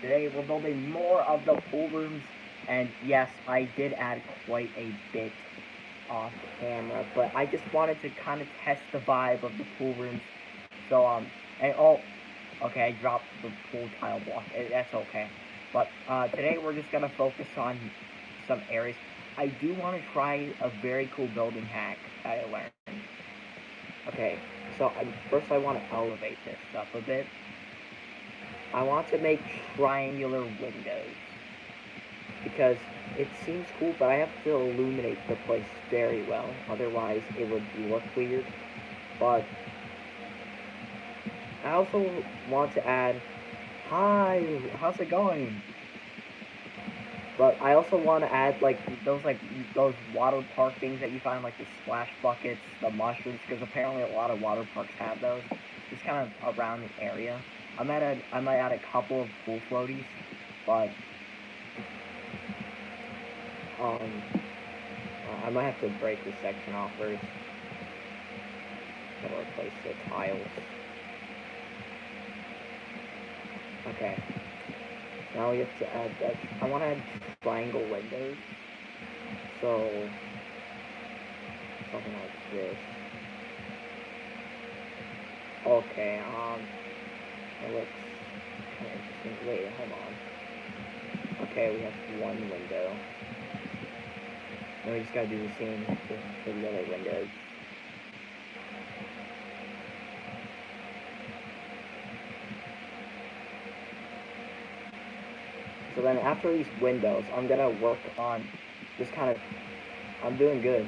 Today we're building more of the pool rooms, and yes, I did add quite a bit off camera, but I just wanted to kind of test the vibe of the pool rooms. So and oh, okay, I dropped the pool tile block. That's okay. But today we're just gonna focus on some areas. I do want to try a very cool building hack that I learned. Okay, so first I want to elevate this up a bit. I want to make triangular windows because it seems cool, but I have to illuminate the place very well. Otherwise, it would look weird. But I also want to add, hi, how's it going? But I also want to add like those water park things that you find like the splash buckets, the mushrooms, because apparently a lot of water parks have those. Just kind of around the area. I might add a couple of pool floaties, but um, I might have to break this section off first. Gotta replace the tiles. Okay. Now we have to add that. I want to add triangle windows. So something like this. Okay. It looks kind of interesting. Wait, hold on. Okay, we have one window. Now we just gotta do the same for the other windows. So then after these windows, I'm gonna work on just kind of. I'm doing good.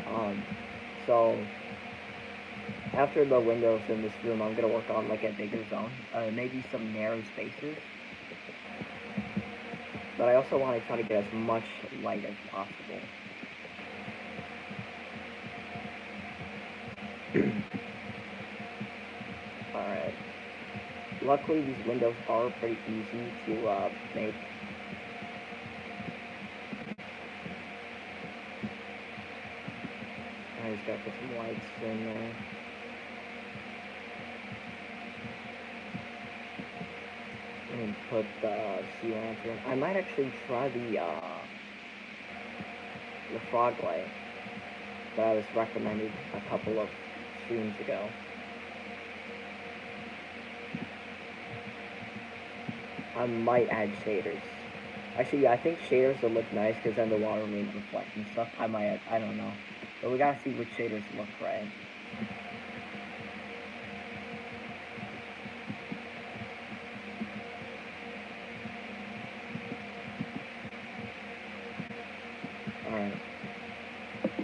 Um, so after the windows in this room, I'm gonna work on like a bigger zone, maybe some narrow spaces. But I also want to try to get as much light as possible. Alright. Luckily, these windows are pretty easy to make. I just gotta put some lights in there. And put the sea lantern. I might actually try the frog light that I was recommended a couple of streams ago. I might add shaders. Actually, yeah, I think shaders will look nice because then the water will reflect and stuff. I might add, I don't know. But we gotta see which shaders look right. Alright.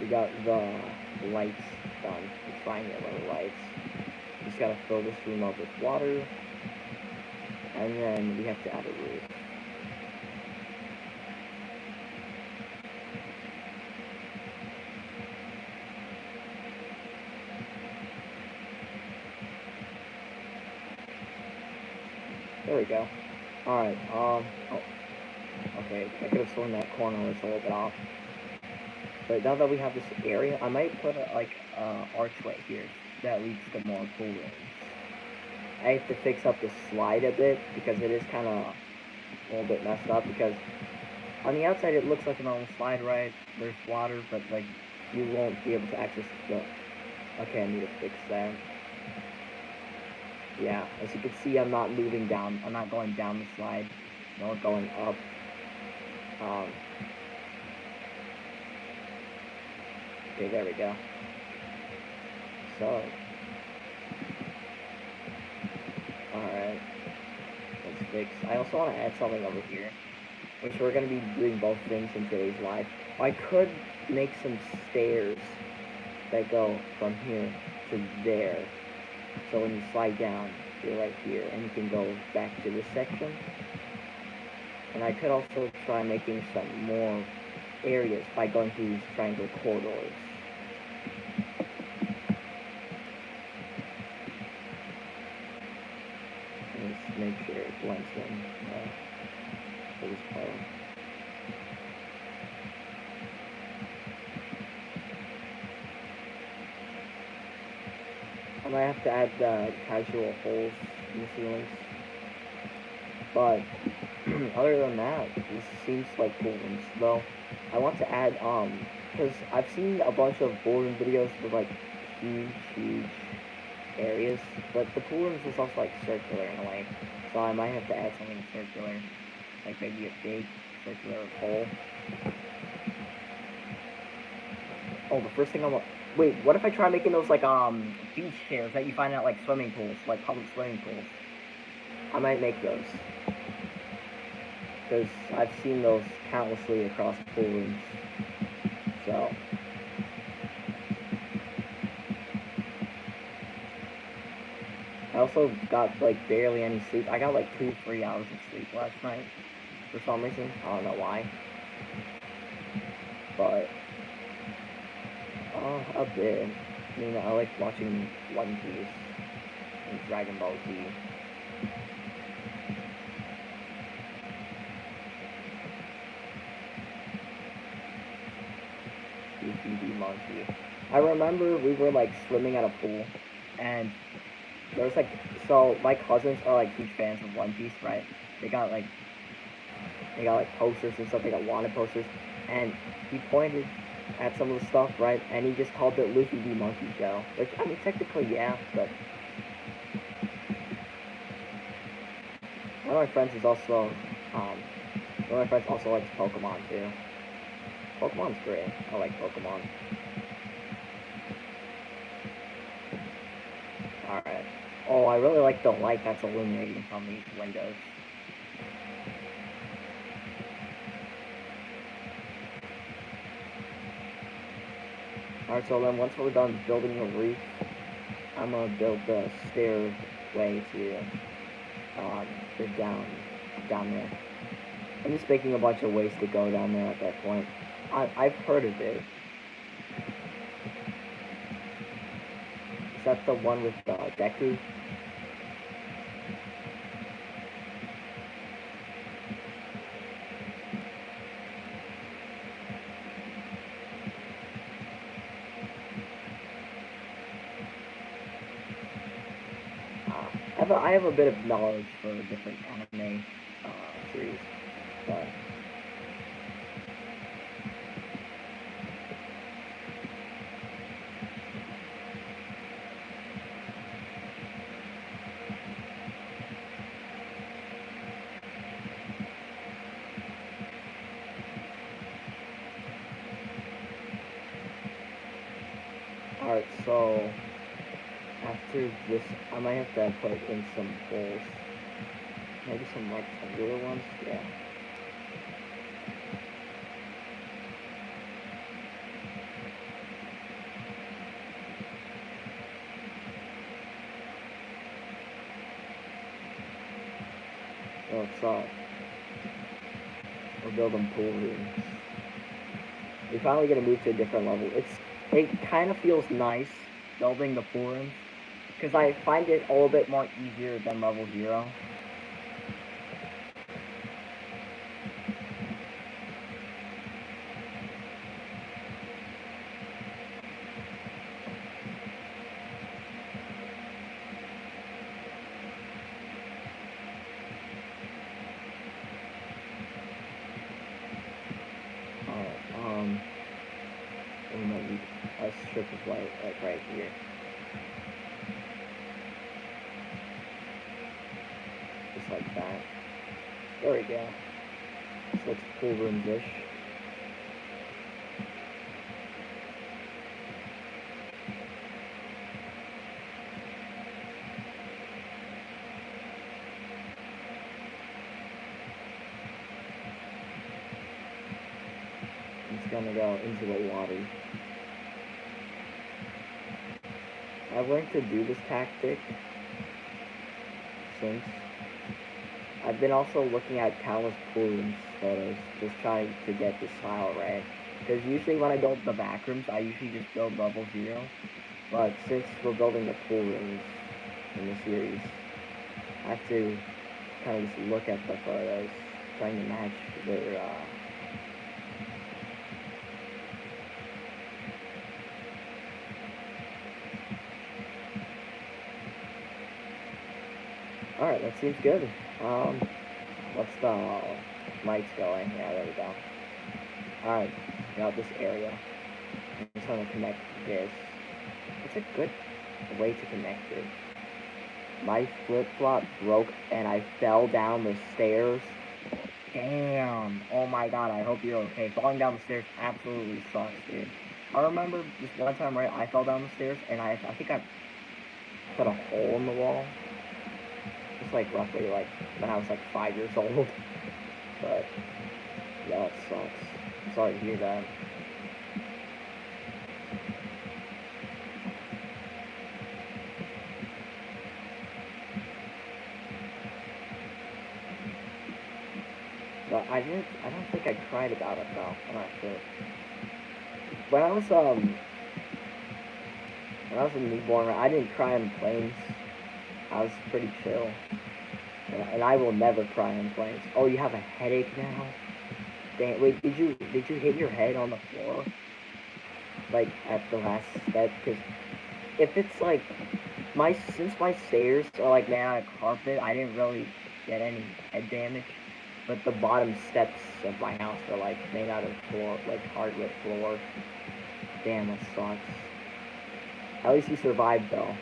We got the lights done. The triangular lights. Just gotta fill this room up with water. And then we have to add a roof. There we go. Alright, oh, okay, I could have sworn that corner was a little bit off. But now that we have this area, I might put like archway here that leads to more pool rooms. I have to fix up the slide a bit because it is kind of a little bit messed up because on the outside it looks like a normal slide, right? There's water, but like you won't be able to access the. Okay, I need to fix that. Yeah, as you can see, I'm not moving down. I'm not going down the slide, nor going up. Um, okay, there we go. So, alright, let's fix. I also want to add something over here, which we're going to be doing both things in today's live. I could make some stairs that go from here to there. So when you slide down, you're right here, and you can go back to this section. And I could also try making some more areas by going through these triangle corridors. Let's make sure it blends in for this part. I might have to add the casual holes in the ceilings. But other than that, this seems like pool rooms. Though I want to add because I've seen a bunch of pool room videos with like huge areas, but the pool rooms is also like circular in a way. So I might have to add something circular, like maybe a big circular hole. Oh, the first thing I want. Wait, what if I try making those like beach chairs that you find at like swimming pools, like public swimming pools? I might make those because I've seen those countlessly across pool rooms. So I also got like barely any sleep. I got like 2-3 hours of sleep last night for some reason. I don't know why, but a bit. I mean, I like watching One Piece and Dragon Ball Z. Goofy monkey. I remember we were like swimming at a pool, and there was like my cousins are like huge fans of One Piece, right? They got like posters and stuff. They got wanted posters, and he pointed at some of the stuff, right? And he just called it Luffy the Monkey Show, which I mean technically yeah, but one of my friends is also one of my friends also likes Pokemon too. Pokemon's great. I like Pokemon. Alright. Oh, I really like the light that's illuminating from these windows. Alright, so then once we're done building the roof, I'm gonna build the stairway to the down there. I'm just making a bunch of ways to go down there at that point. I've heard of it. Is that the one with Deku? I have a bit of knowledge for different anime series, but alright, so after this, I might have to put in some holes. Maybe some rectangular ones? Yeah. Oh, so we're building pool rooms. We're finally gonna move to a different level. It kind of feels nice building the pool rooms because I find it a little bit more easier than level 0. We might need a strip of light like right here. Just like that. There we go. This looks pool room-ish. It's gonna go into the water. I've learned to do this tactic since I've been also looking at countless pool rooms photos, just trying to get the style right. Because usually when I build the backrooms, I usually just build level 0. But since we're building the pool rooms in the series, I have to kind of just look at the photos, trying to match their Alright, that seems good. What's the lights going? Yeah, there we go. Alright, got this area. I'm just gonna connect this. It's a good way to connect it. My flip-flop broke and I fell down the stairs. Damn. Oh my god, I hope you're okay. Falling down the stairs absolutely sucks, dude. I remember this one time, right, I fell down the stairs and I think I put a hole in the wall. It's like roughly like when I was like 5 years old. But yeah, that sucks. I'm sorry to hear that. But I don't think I cried about it though. I'm not sure. When I was a newborn, I didn't cry on planes. I was pretty chill. And I will never cry on planes. Oh, you have a headache now? Dang, wait, did you hit your head on the floor? Like at the last step? Because if it's like since my stairs are like made out of carpet, I didn't really get any head damage. But the bottom steps of my house are like made out of floor, like hardwood floor. Damn, that sucks. At least you survived though.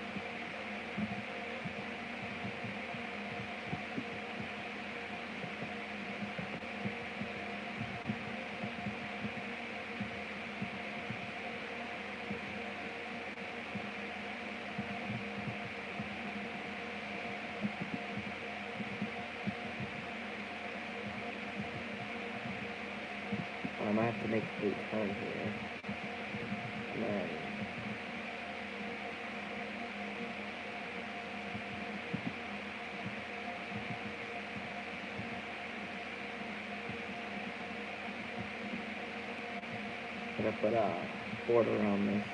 I might have to make a turn here. And then I'm gonna put a border around this.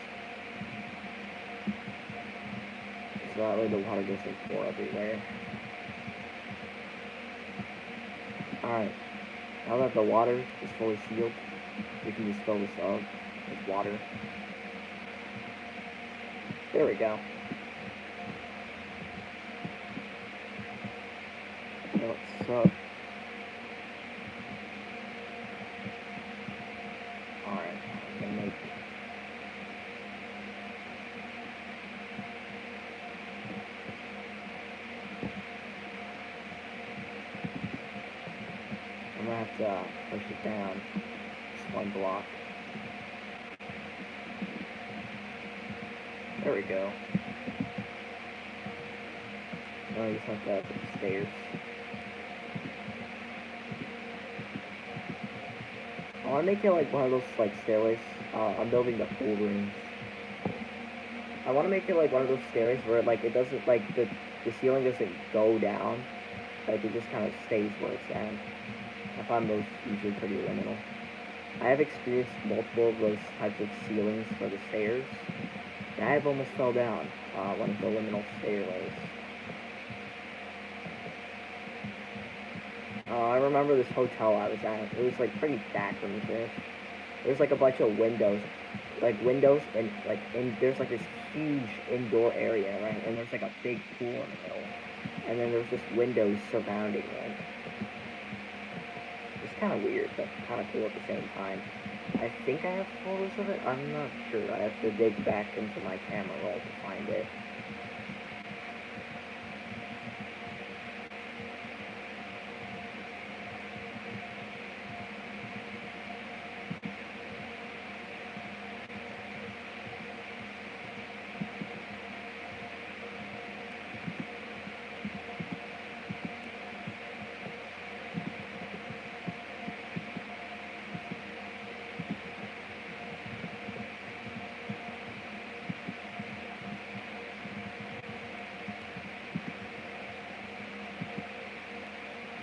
So that way the water doesn't pour everywhere. Alright. Now that the water is fully sealed, we can just fill this up with water. There we go. Now let's Alright, I'm gonna make I'm gonna have to push it down just one block. There we go. Now I just have to have the stairs. I want to make it like one of those like stairways. I'm building the pool rooms. I want to make it like one of those stairways where like it doesn't like the ceiling doesn't go down. Like it just kind of stays where it's at. I find those usually pretty liminal. I have experienced multiple of those types of ceilings for the stairs, and I have almost fell down one of the liminal stairways. I remember this hotel I was at. It was like pretty backrooms-ish. There's like a bunch of windows, and there's like this huge indoor area, right? And there's like a big pool in the middle, and then there's just windows surrounding it. It's kind of weird, but kind of cool at the same time. I think I have photos of it. I'm not sure. I have to dig back into my camera roll to find it.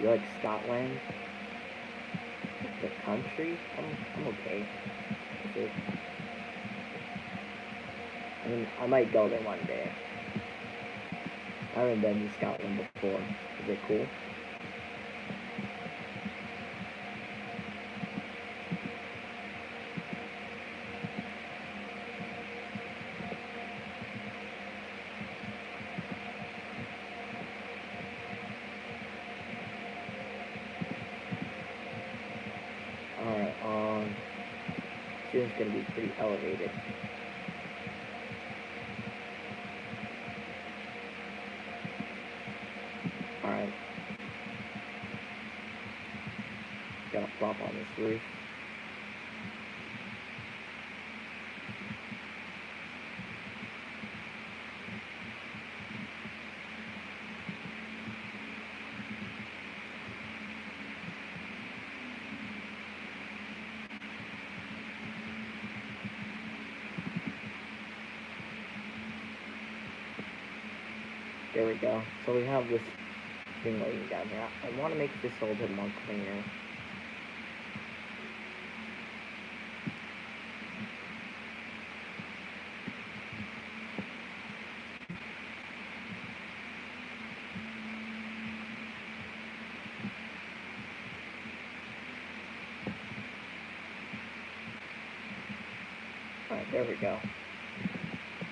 You like Scotland? The country? I'm okay with it. I mean, I might go there one day. I haven't been to Scotland before. Is it cool? ceiling's gonna be pretty elevated. Alright. Gotta flop on this roof. There we go. So we have this thing laying down here. I want to make this a little bit more cleaner. Alright, there we go.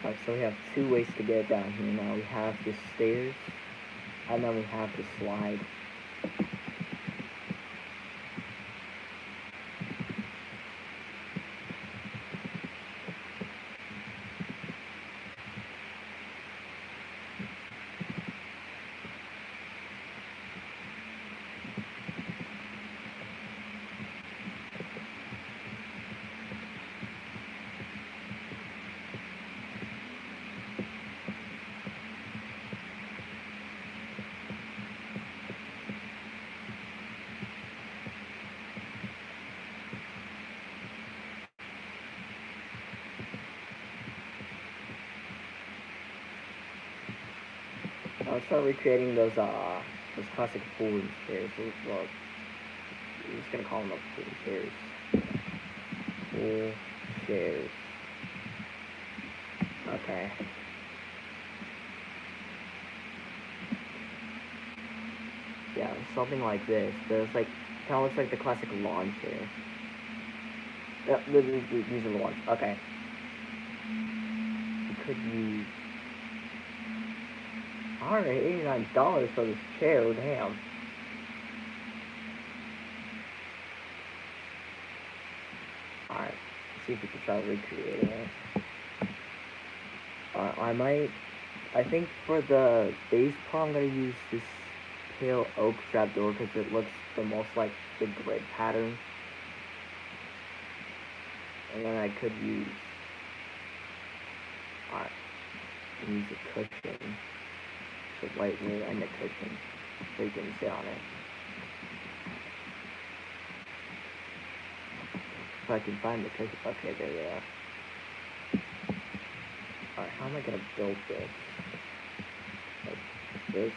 Alright, so we have two ways to get down here now. We have the stairs, and then we have the slide. I'll start recreating those classic pool room stairs. Well, I'm just gonna call them pool stairs. Pool stairs. Okay. Yeah, something like this. There's like kind of looks like the classic lawn chair. Yeah, these are the ones. Okay. You could use. Alright, $89 for this chair, damn. Alright, see if we can try recreating it. I think for the base part, I'm gonna use this pale oak trapdoor because it looks the most like the grid pattern. And then I could use, use a cushion. The white wool and the cushion so you can sit on it. If I can find the cushion. Okay, there they are. Alright, how am I gonna build this? Like this,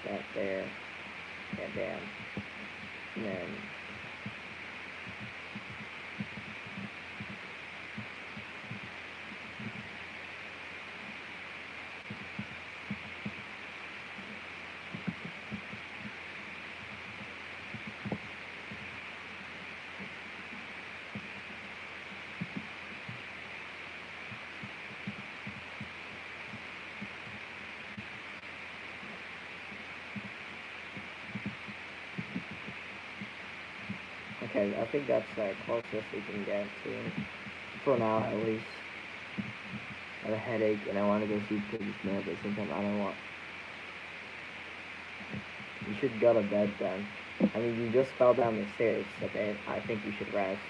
that there, and then, and then okay, I think that's the closest we can get to, for now at least. I have a headache and I want to go see Piggy's Man, but sometimes I don't want. You should go to bed then. I mean, you just fell down the stairs, okay? I think you should rest.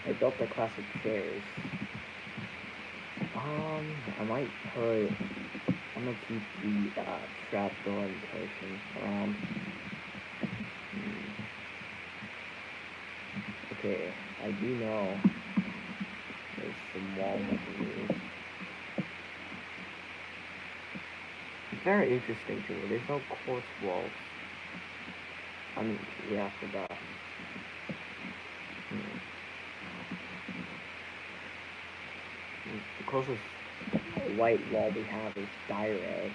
I built the classic chairs. I might put. I'm gonna keep the trapdoor and cushion around. Okay, I do know there's some walls I can use. It's very interesting to me. There's no quartz walls. I mean, yeah, I forgot. closest white wall we have is direct.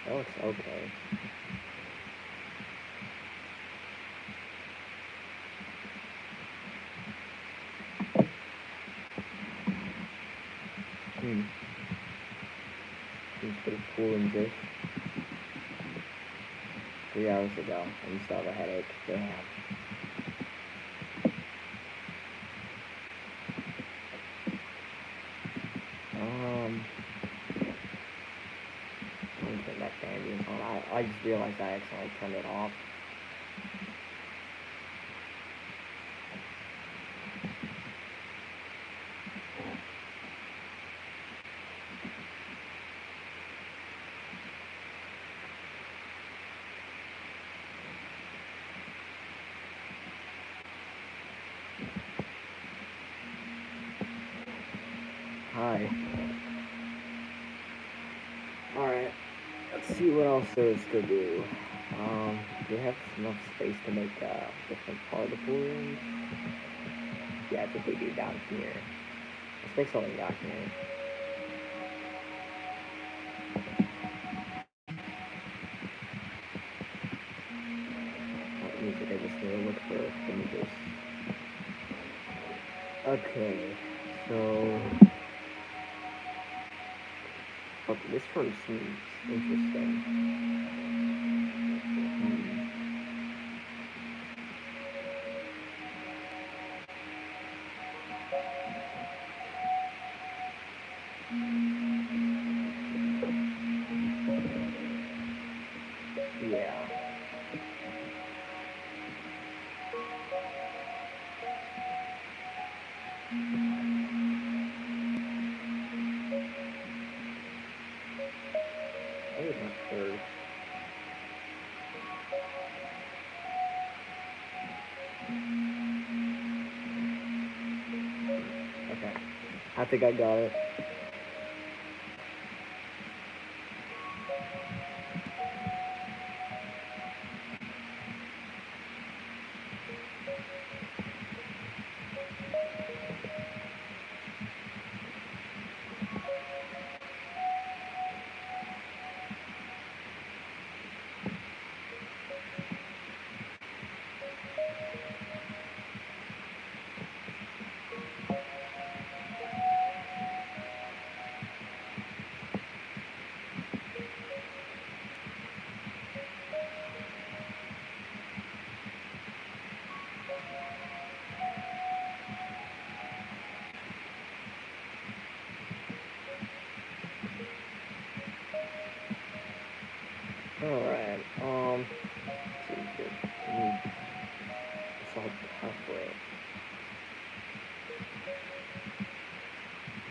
That looks okay. Seems pretty cool in this. 3 hours ago, and you still have a headache. Damn. Let me turn that ambience on. I just realized I accidentally turned it off. Hi. Alright. Let's see what else there is to do. Do you have enough space to make a different part of the pool room? Yeah, I think we do down here. Let's make something down here. What music? I just need to look for images. Okay, so this room seems interesting. Yeah. I think not third. Okay. I think I got it. Alright, seems good. It's all halfway.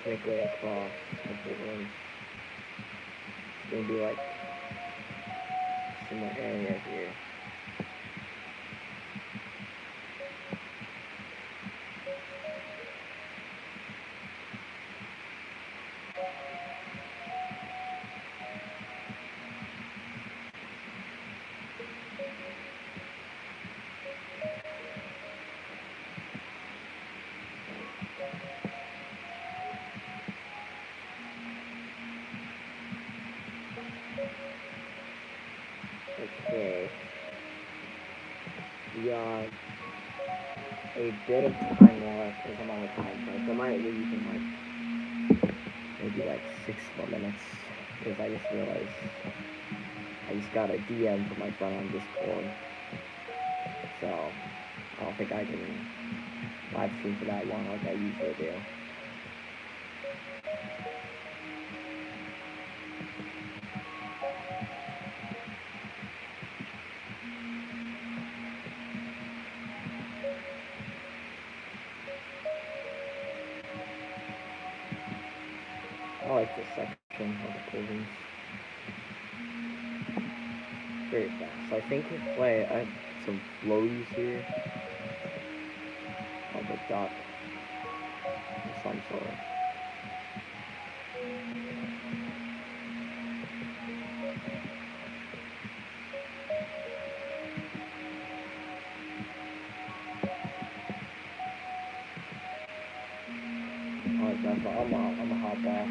Make way across the rooms. It's gonna be like similar area here. Okay. We got a bit of time left because I'm on a time crunch. I might leave in like maybe like 6 more minutes because I just realized I just got a DM from my friend on Discord. So I don't think I can live stream for that long like I usually do. I like this section of the buildings. Very fast. I think if I have some floaties here, of a duck of some sort. Alright, guys, so I'm a hop off.